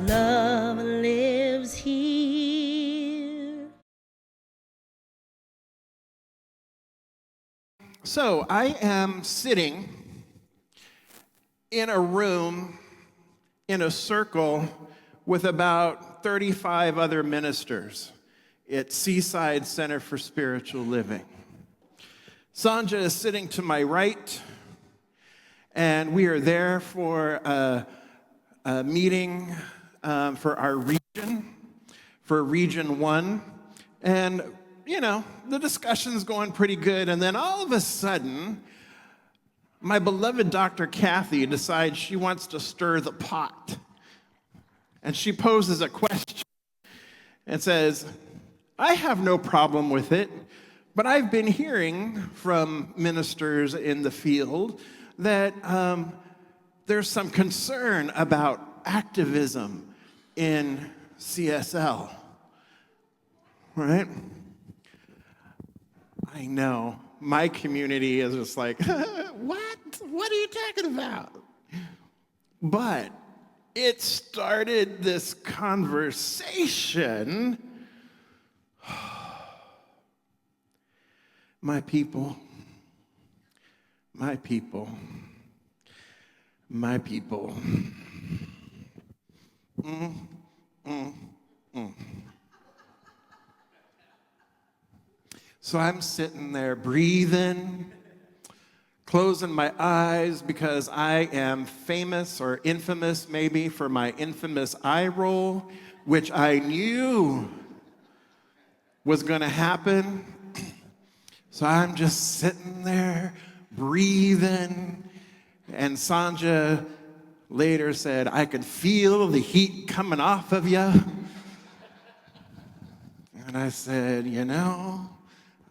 love lives here. So I am sitting in a room in a circle with about 35 other ministers at Seaside Center for Spiritual Living. Sanja is sitting to my right, and we are there for a meeting for our region, for Region 1. And, the discussion's going pretty good. And then all of a sudden, my beloved Dr. Kathy decides she wants to stir the pot. And she poses a question and says, I have no problem with it, but I've been hearing from ministers in the field that there's some concern about activism in CSL, right? I know, my community is just like, what? What are you talking about? But it started this conversation. My people, my people, my people. So I'm sitting there breathing, closing my eyes because I am famous or infamous maybe for my infamous eye roll, which I knew was going to happen. So I'm just sitting there breathing, and Sanja later said, I could feel the heat coming off of you. And I said,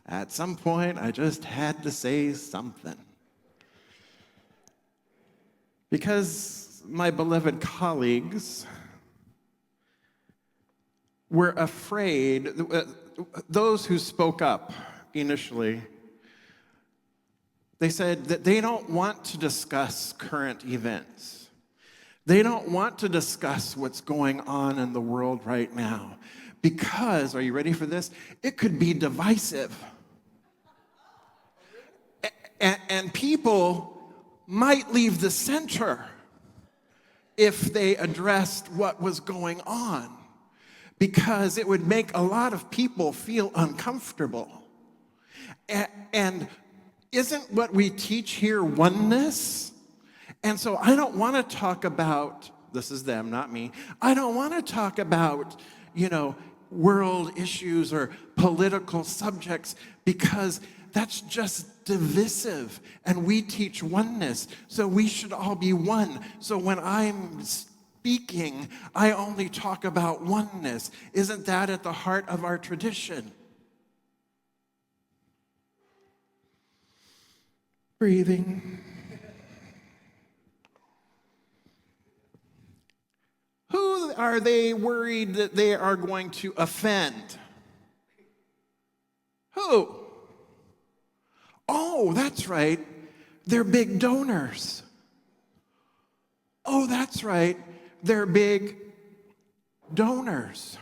at some point I just had to say something. Because my beloved colleagues were afraid, those who spoke up initially, they said that they don't want to discuss current events. They don't want to discuss what's going on in the world right now because, are you ready for this? It could be divisive. And people might leave the center if they addressed what was going on, because it would make a lot of people feel uncomfortable. And isn't what we teach here oneness? And so I don't want to talk about, this is them, not me, I don't want to talk about, world issues or political subjects, because that's just divisive, and we teach oneness, so we should all be one. So when I'm speaking, I only talk about oneness. Isn't that at the heart of our tradition? Breathing. Who are they worried that they are going to offend? Who? Oh, that's right. They're big donors. Oh, that's right. They're big donors.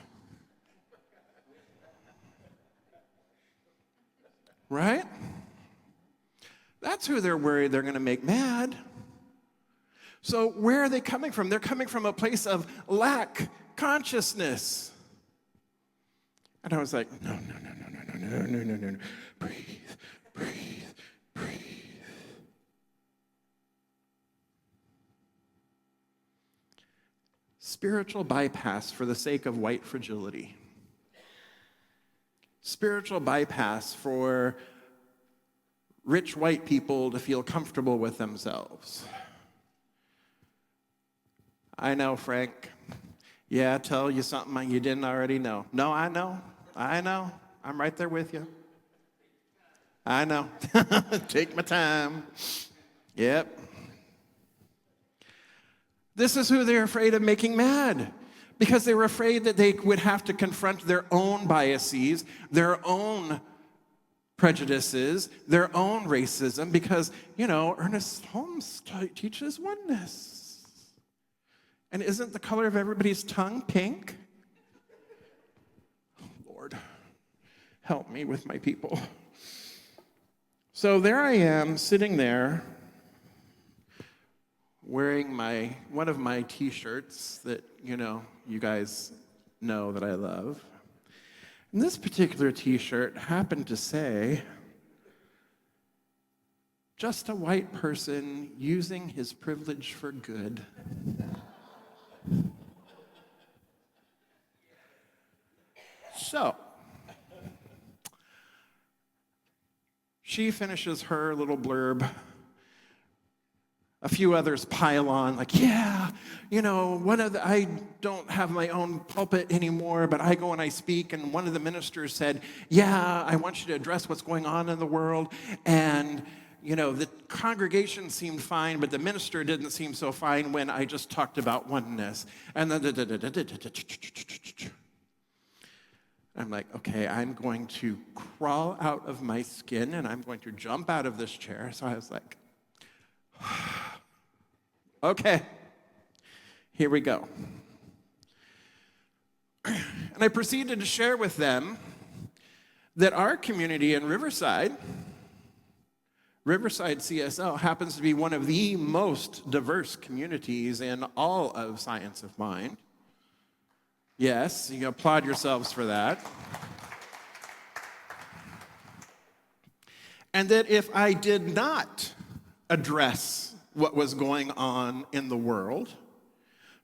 Right? That's who they're worried they're going to make mad. So where are they coming from? They're coming from a place of lack consciousness. And I was like, no. Breathe. Spiritual bypass for the sake of white fragility. Spiritual bypass for rich white people to feel comfortable with themselves. I know, Frank. Yeah, tell you something you didn't already know. No, I know. I'm right there with you. I know. Take my time. Yep. This is who they're afraid of making mad, because they were afraid that they would have to confront their own biases, their own prejudices, their own racism, because, Ernest Holmes teaches oneness. And isn't the color of everybody's tongue pink? Lord, help me with my people. So there I am, sitting there, wearing one of my t-shirts that, you guys know that I love. And this particular t-shirt happened to say, "Just a white person using his privilege for good." So, she finishes her little blurb. A few others pile on, like, I don't have my own pulpit anymore, but I go and I speak, and one of the ministers said, I want you to address what's going on in the world, and, the congregation seemed fine, but the minister didn't seem so fine when I just talked about oneness. And then, I'm like, okay, I'm going to crawl out of my skin, and I'm going to jump out of this chair. So I was like, okay, here we go. And I proceeded to share with them that our community in Riverside CSL, happens to be one of the most diverse communities in all of Science of Mind. Yes, you applaud yourselves for that. And that if I did not address what was going on in the world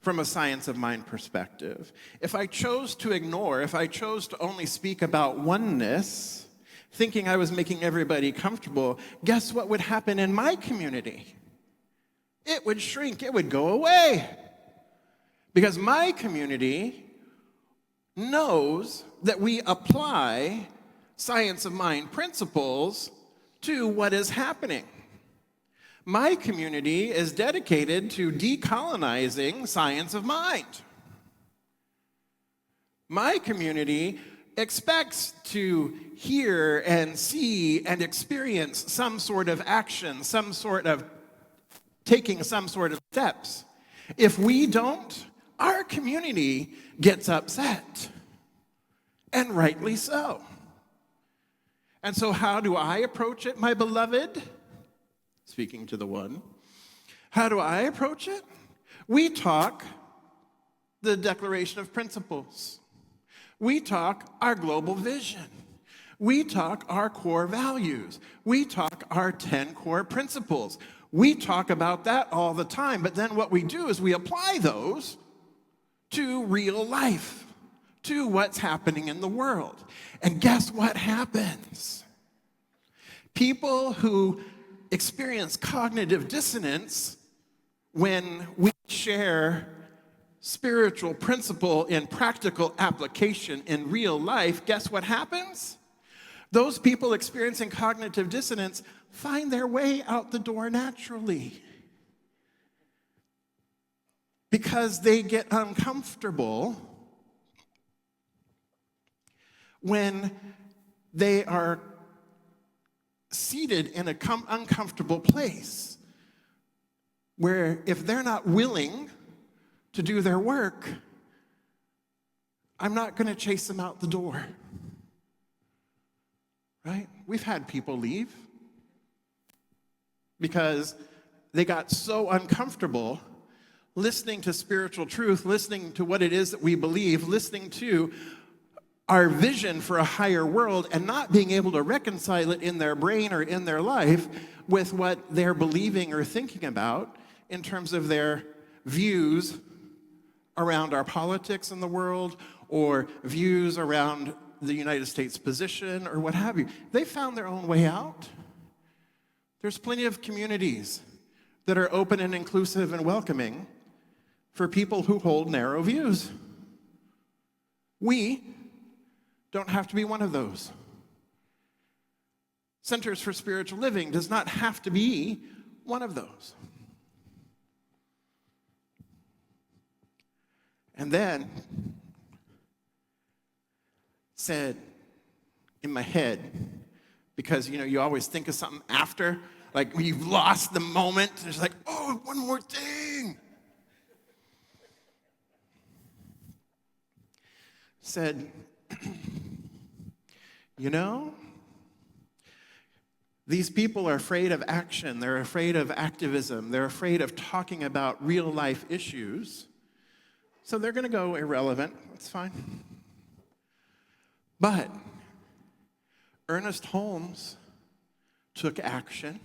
from a Science of Mind perspective, if I chose to ignore, if I chose to only speak about oneness, thinking I was making everybody comfortable, guess what would happen in my community? It would shrink, it would go away. Because my community knows that we apply Science of Mind principles to what is happening. My community is dedicated to decolonizing Science of Mind. My community expects to hear and see and experience some sort of action, taking some sort of steps. If we don't, our community gets upset, and rightly so. And so how do I approach it, my beloved? Speaking to the one. How do I approach it? We talk the Declaration of Principles. We talk our global vision. We talk our core values. We talk our 10 core principles. We talk about that all the time, but then what we do is we apply those to real life, to what's happening in the world. And guess what happens? People who experience cognitive dissonance when we share spiritual principle in practical application in real life, guess what happens? Those people experiencing cognitive dissonance find their way out the door naturally because they get uncomfortable when they are seated in an uncomfortable place where if they're not willing to do their work, I'm not going to chase them out the door. Right? We've had people leave because they got so uncomfortable listening to spiritual truth, listening to what it is that we believe, listening to our vision for a higher world, and not being able to reconcile it in their brain or in their life with what they're believing or thinking about in terms of their views around our politics in the world or views around the United States position or what have you. They found their own way out. There's plenty of communities that are open and inclusive and welcoming for people who hold narrow views. We don't have to be one of those. Centers for Spiritual Living does not have to be one of those. And then said in my head, because you always think of something after, like when you've lost the moment, there's like, oh, one more thing. said, you know, these people are afraid of action. They're afraid of activism. They're afraid of talking about real life issues. So they're going to go irrelevant. That's fine. But Ernest Holmes took action.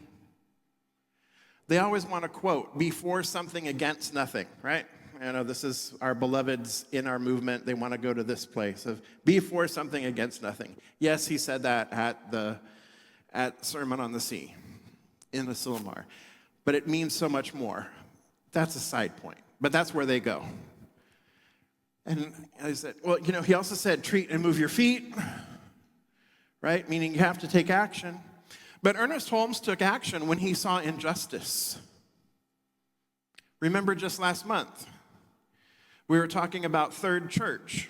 They always want to quote, be for something against nothing, right? You know, this is our beloveds in our movement. They want to go to this place of be for something against nothing. Yes, he said that at Sermon on the Sea in the Silmar. But it means so much more. That's a side point. But that's where they go. And I said, well, you know, he also said treat and move your feet, right? Meaning you have to take action. But Ernest Holmes took action when he saw injustice. Remember just last month, we were talking about Third Church.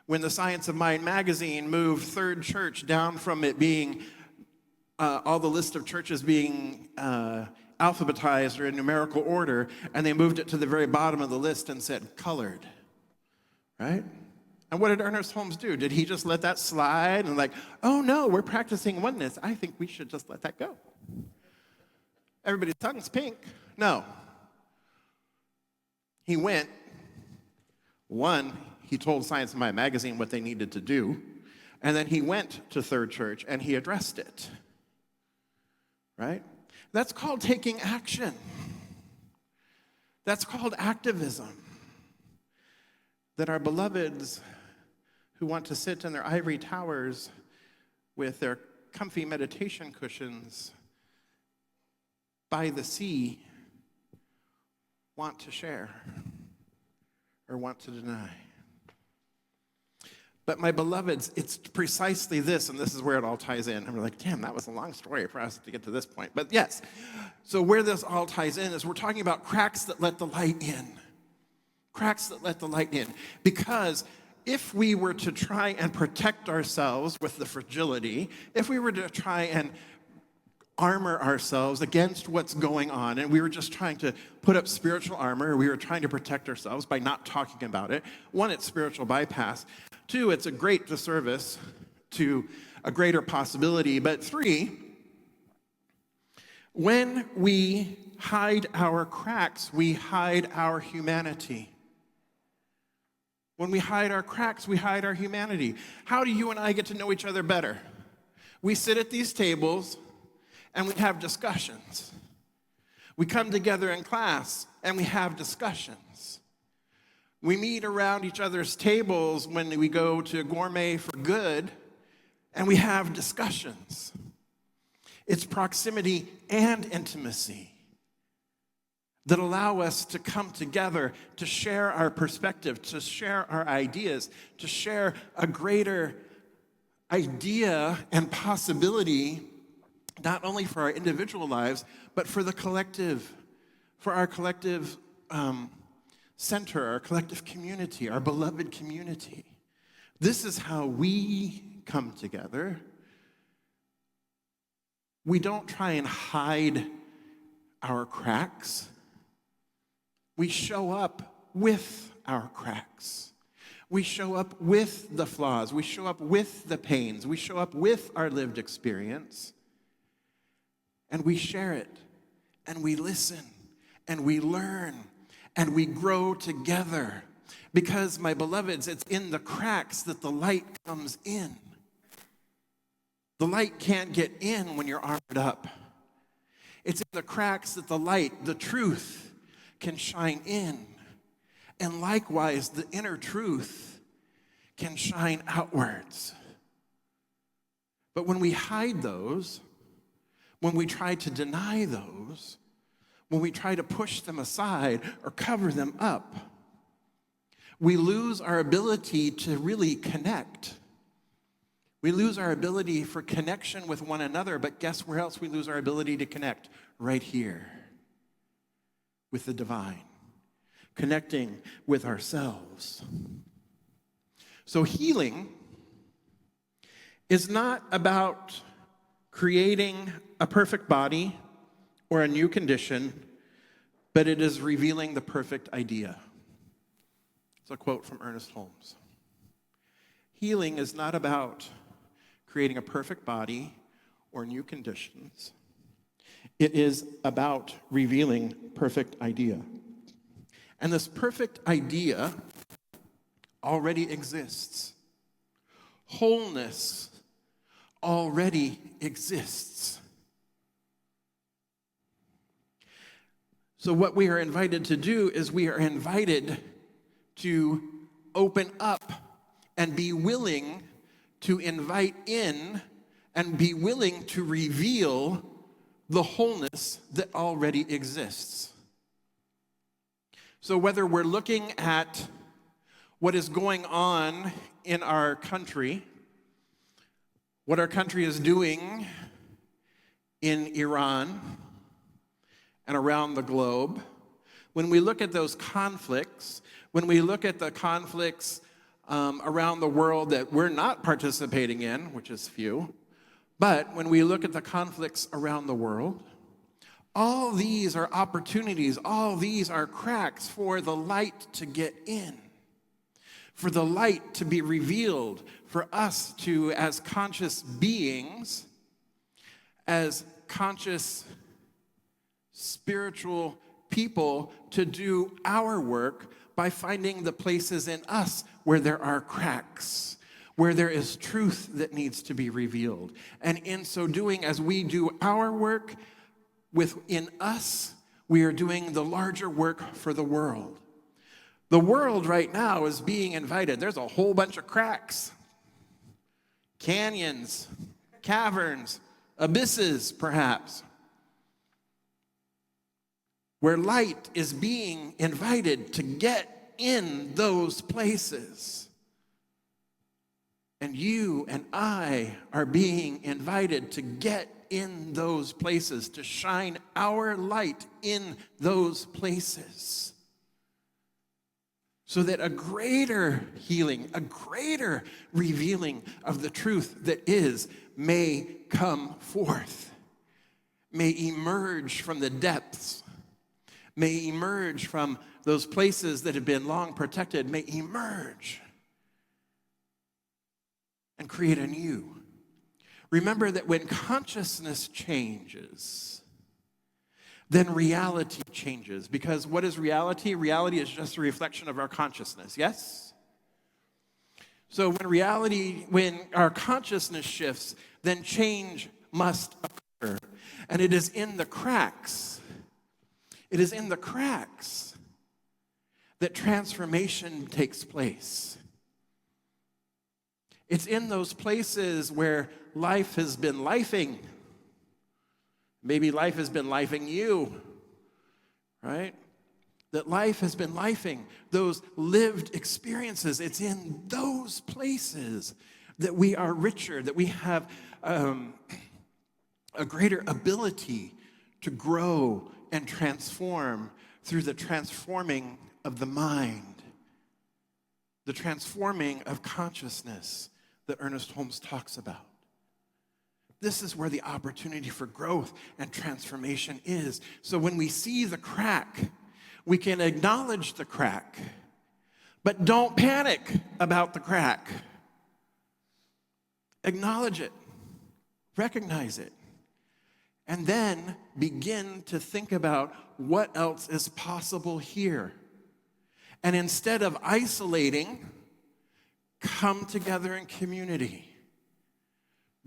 When the Science of Mind magazine moved Third Church down from it being all the list of churches being alphabetized or in numerical order, and they moved it to the very bottom of the list and said colored, right? And what did Ernest Holmes do? Did he just let that slide and like, oh no, we're practicing oneness. I think we should just let that go. Everybody's tongue's pink. No. He went, one, he told Science of Mind magazine what they needed to do, and then he went to Third Church and he addressed it. Right? That's called taking action. That's called activism. That our beloveds who want to sit in their ivory towers with their comfy meditation cushions by the sea want to share or want to deny. But my beloveds, it's precisely this, and this is where it all ties in. And we're like, damn, that was a long story for us to get to this point. But yes, so where this all ties in is we're talking about cracks that let the light in. Cracks that let the light in. Because if we were to try and protect ourselves with the fragility, if we were to try and armor ourselves against what's going on, and we were just trying to put up spiritual armor, we were trying to protect ourselves by not talking about it. One, it's spiritual bypass. Two, it's a great disservice to a greater possibility. But three, when we hide our cracks, we hide our humanity. When we hide our cracks, we hide our humanity. How do you and I get to know each other better? We sit at these tables and we have discussions. We come together in class and we have discussions. We meet around each other's tables when we go to Gourmet for Good, and we have discussions. It's proximity and intimacy that allow us to come together to share our perspective, to share our ideas, to share a greater idea and possibility, not only for our individual lives, but for the collective, for our collective center, our collective community, our beloved community. This is how we come together. We don't try and hide our cracks. We show up with our cracks. We show up with the flaws. We show up with the pains. We show up with our lived experience. And we share it. And we listen. And we learn. And we grow together. Because, my beloveds, it's in the cracks that the light comes in. The light can't get in when you're armored up. It's in the cracks that the light, the truth, can shine in. And likewise, the inner truth can shine outwards. But when we hide those, when we try to deny those, when we try to push them aside or cover them up, we lose our ability to really connect. We lose our ability for connection with one another, but guess where else we lose our ability to connect? Right here, with the divine, connecting with ourselves. So healing is not about creating a perfect body or a new condition, but it is revealing the perfect idea. It's a quote from Ernest Holmes. Healing is not about creating a perfect body or new conditions. It is about revealing perfect idea. And this perfect idea already exists. Wholeness already exists. So what we are invited to do is we are invited to open up and be willing to invite in and be willing to reveal the wholeness that already exists. So whether we're looking at what is going on in our country, what our country is doing in Iran and around the globe, when we look at those conflicts, when we look at the conflicts around the world that we're not participating in, which is few, but when we look at the conflicts around the world, all these are opportunities, all these are cracks for the light to get in, for the light to be revealed, for us to, as conscious beings, as conscious spiritual people, to do our work by finding the places in us where there are cracks, where there is truth that needs to be revealed. And in so doing, as we do our work within us, we are doing the larger work for the world. The world right now is being invited. There's a whole bunch of cracks, canyons, caverns, abysses, perhaps, where light is being invited to get in those places. And you and I are being invited to get in those places, to shine our light in those places, so that a greater healing, a greater revealing of the truth that is may come forth, may emerge from the depths, may emerge from those places that have been long protected, may emerge and create anew. Remember that when consciousness changes, then reality changes. Because what is reality? Reality is just a reflection of our consciousness, yes? So when our consciousness shifts, then change must occur. And it is in the cracks, that transformation takes place. It's in those places where life has been lifing. Maybe life has been lifing you, right? That life has been lifing, those lived experiences. It's in those places that we are richer, that we have a greater ability to grow and transform through the transforming of the mind, the transforming of consciousness that Ernest Holmes talks about. This is where the opportunity for growth and transformation is. So when we see the crack, we can acknowledge the crack, but don't panic about the crack. Acknowledge it, recognize it, and then begin to think about what else is possible here. And instead of isolating, come together in community.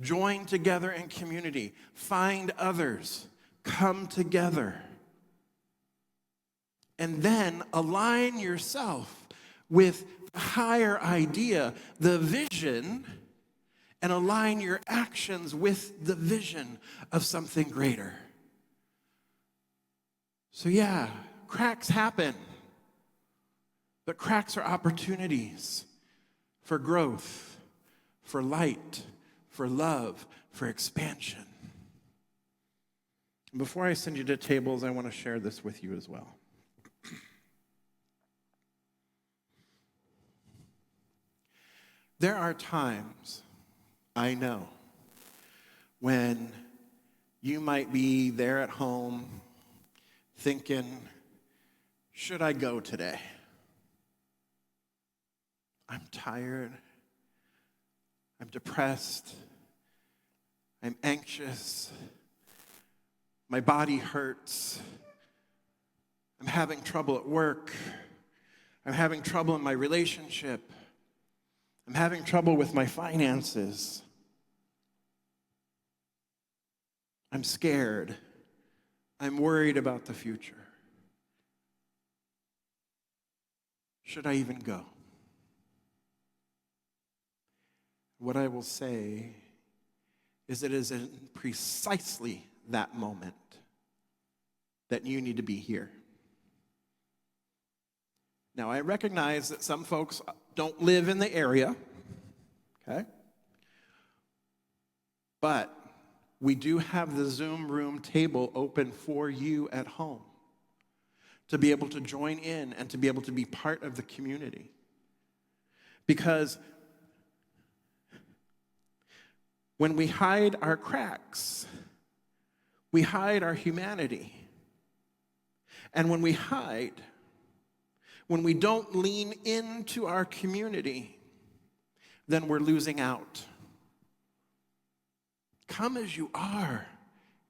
Join together in community. Find others. Come together. And then align yourself with the higher idea, the vision, and align your actions with the vision of something greater. So yeah, cracks happen. But cracks are opportunities for growth, for light, for love, for expansion. Before I send you to tables, I want to share this with you as well. There are times, I know, when you might be there at home thinking, should I go today? I'm tired. I'm depressed. I'm anxious. My body hurts. I'm having trouble at work. I'm having trouble in my relationship. I'm having trouble with my finances. I'm scared. I'm worried about the future. Should I even go? What I will say is it is in precisely that moment that you need to be here. Now, I recognize that some folks don't live in the area, okay? But we do have the Zoom room table open for you at home to be able to join in and to be able to be part of the community. Because when we hide our cracks, we hide our humanity. And when we hide, when we don't lean into our community, then we're losing out. Come as you are.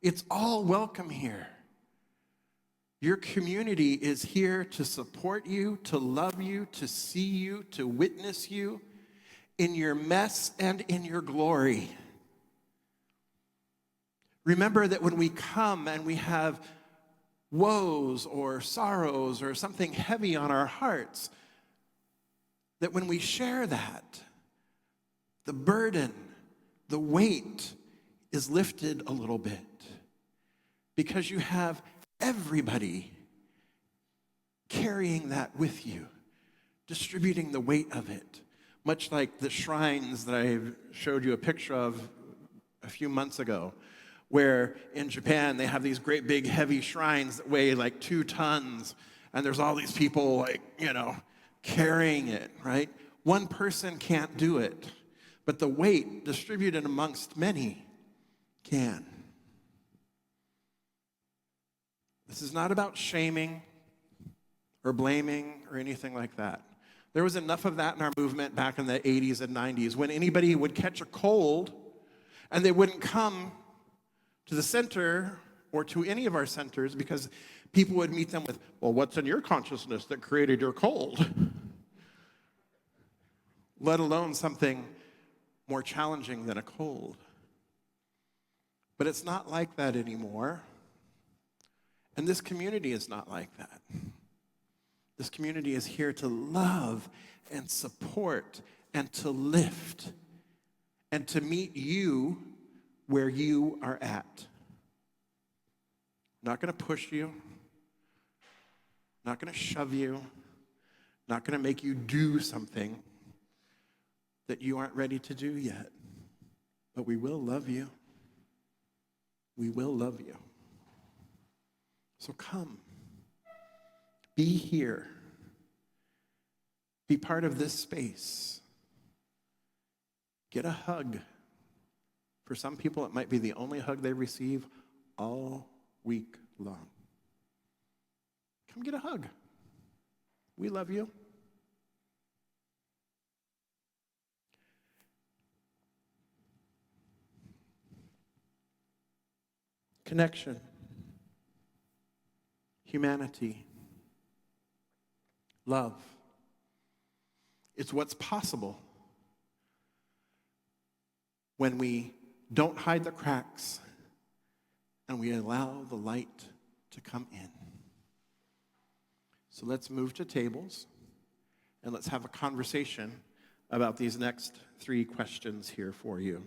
It's all welcome here. Your community is here to support you, to love you, to see you, to witness you in your mess and in your glory. Remember that when we come and we have woes or sorrows or something heavy on our hearts, that when we share that, the burden, the weight is lifted a little bit because you have everybody carrying that with you, distributing the weight of it, much like the shrines that I showed you a picture of a few months ago, where in Japan they have these great big heavy shrines that weigh like 2 tons, and there's all these people carrying it, right? One person can't do it, but the weight distributed amongst many can. This is not about shaming or blaming or anything like that. There was enough of that in our movement back in the 80s and 90s when anybody would catch a cold and they wouldn't come to the center or to any of our centers because people would meet them with, well, what's in your consciousness that created your cold? Let alone something more challenging than a cold. But it's not like that anymore. And this community is not like that. This community is here to love and support and to lift and to meet you where you are at. Not going to push you, not going to shove you, not going to make you do something that you aren't ready to do yet. But we will love you. We will love you. So come. Be here. Be part of this space. Get a hug. For some people, it might be the only hug they receive all week long. Come get a hug. We love you. Connection. Humanity. Love. It's what's possible when we don't hide the cracks and we allow the light to come in. So let's move to tables and let's have a conversation about these next 3 questions here for you.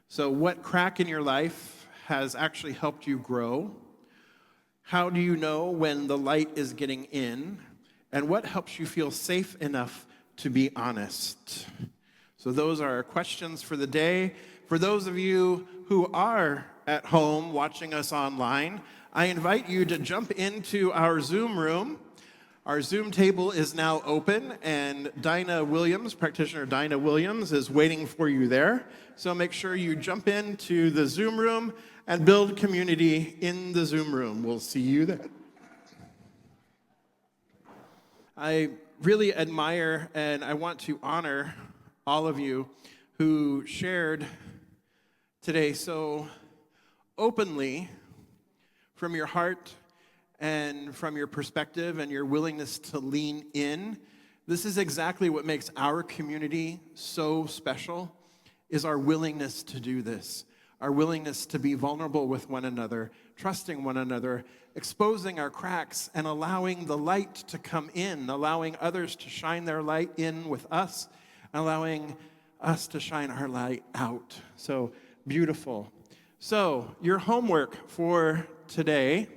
So what crack in your life has actually helped you grow? How do you know when the light is getting in? And what helps you feel safe enough to be honest? So those are our questions for the day. For those of you who are at home watching us online, I invite you to jump into our Zoom room. Our Zoom table is now open, and Dinah Williams, practitioner Dinah Williams, is waiting for you there. So make sure you jump into the Zoom room and build community in the Zoom room. We'll see you there. I really admire and I want to honor all of you who shared today so openly from your heart and from your perspective and your willingness to lean in. This is exactly what makes our community so special, is our willingness to do this, our willingness to be vulnerable with one another, trusting one another, exposing our cracks, and allowing the light to come in, allowing others to shine their light in with us, allowing us to shine our light out. So beautiful. So your homework for today,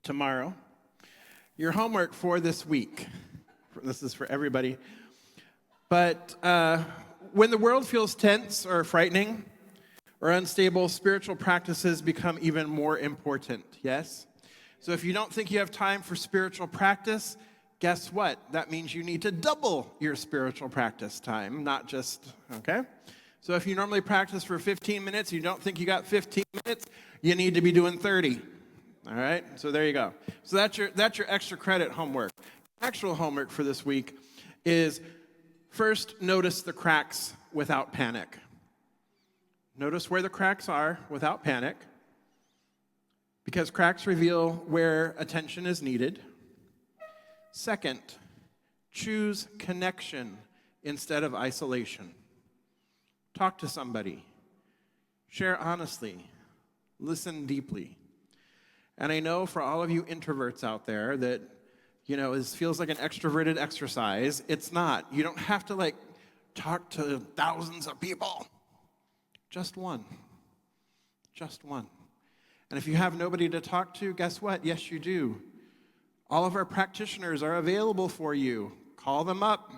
tomorrow, your homework for this week, this is for everybody, but when the world feels tense or frightening or unstable, spiritual practices become even more important, yes? So if you don't think you have time for spiritual practice, guess what? That means you need to double your spiritual practice time, not just, okay? So if you normally practice for 15 minutes, you don't think you got 15 minutes, you need to be doing 30, all right? So there you go. So that's your extra credit homework. Actual homework for this week is first, notice the cracks without panic. Notice where the cracks are without panic, because cracks reveal where attention is needed. Second, choose connection instead of isolation. Talk to somebody. Share honestly. Listen deeply. And I know for all of you introverts out there that, it feels like an extroverted exercise. It's not. You don't have to, talk to thousands of people. Just one. Just one. And if you have nobody to talk to, guess what? Yes, you do. All of our practitioners are available for you. Call them up.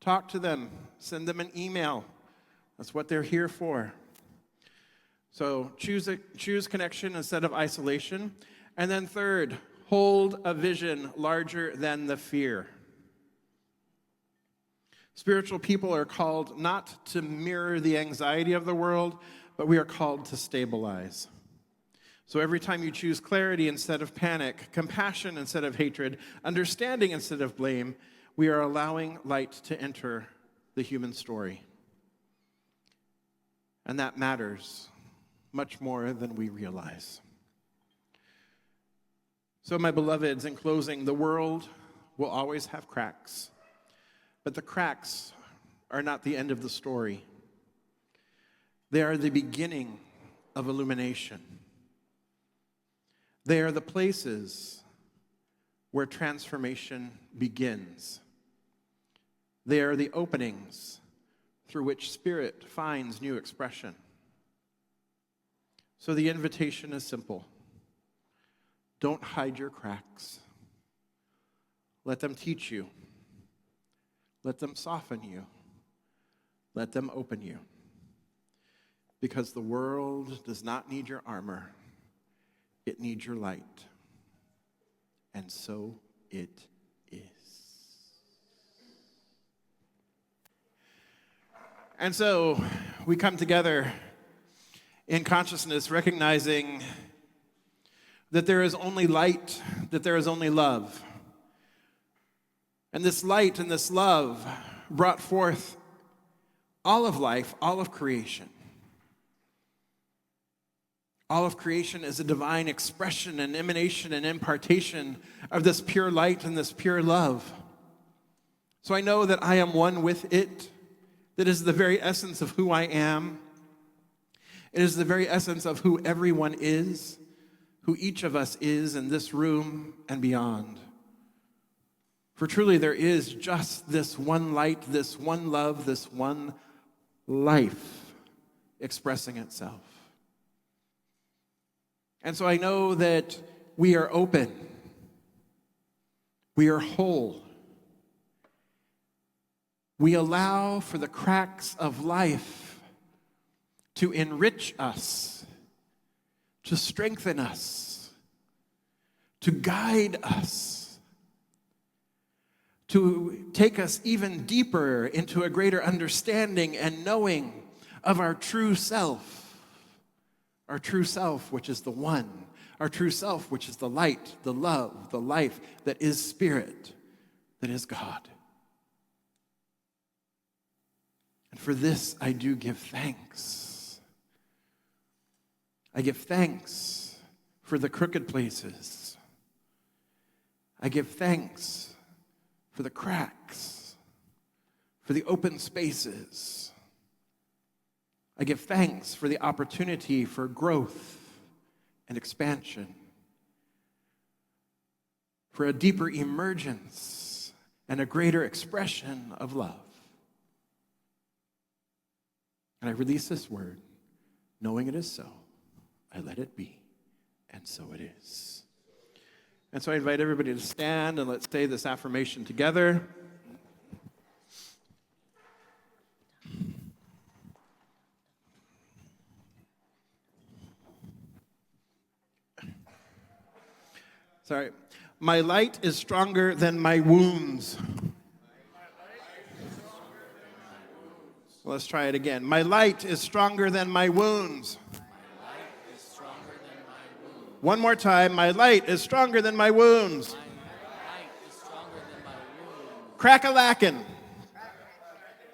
Talk to them. Send them an email. That's what they're here for. So choose connection instead of isolation. And then third, hold a vision larger than the fear. Spiritual people are called not to mirror the anxiety of the world, but we are called to stabilize. So every time you choose clarity instead of panic, compassion instead of hatred, understanding instead of blame, we are allowing light to enter the human story. And that matters much more than we realize. So my beloveds, in closing, the world will always have cracks, but the cracks are not the end of the story. They are the beginning of illumination. They are the places where transformation begins. They are the openings through which spirit finds new expression. So the invitation is simple. Don't hide your cracks. Let them teach you. Let them soften you. Let them open you. Because the world does not need your armor. It needs your light. And so it is. And so we come together in consciousness, recognizing that there is only light, that there is only love. And this light and this love brought forth all of life, all of creation. All of creation is a divine expression and emanation and impartation of this pure light and this pure love. So I know that I am one with it. That is the very essence of who I am. It is the very essence of who everyone is, who each of us is in this room and beyond. For truly there is just this one light, this one love, this one life expressing itself. And so I know that we are open. We are whole. We allow for the cracks of life to enrich us, to strengthen us, to guide us, to take us even deeper into a greater understanding and knowing of our true self, which is the one, our true self, which is the light, the love, the life that is spirit, that is God. And For this I do give thanks. I give thanks for the crooked places. I give thanks for the cracks, for the open spaces. I give thanks for the opportunity for growth and expansion, for a deeper emergence and a greater expression of love. And I release this word, knowing it is so. I let it be, and so it is. And so I invite everybody to stand and let's say this affirmation together. Sorry. My light is stronger than my wounds. Let's try it again. My light is stronger than my wounds. One more time. My light is stronger than my wounds. Crack-a-lackin'.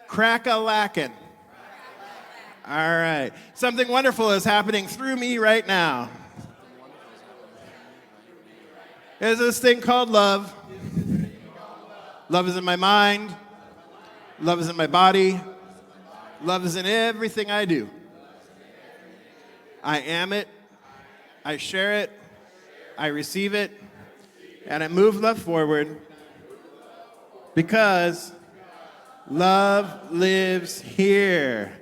Crack-a-lackin'. All right. Something wonderful is happening through me right now. There's this thing called love. Love is in my mind. Love is in my body. Love is in everything I do. I am it. I share it. I receive it. And I move love forward because love lives here.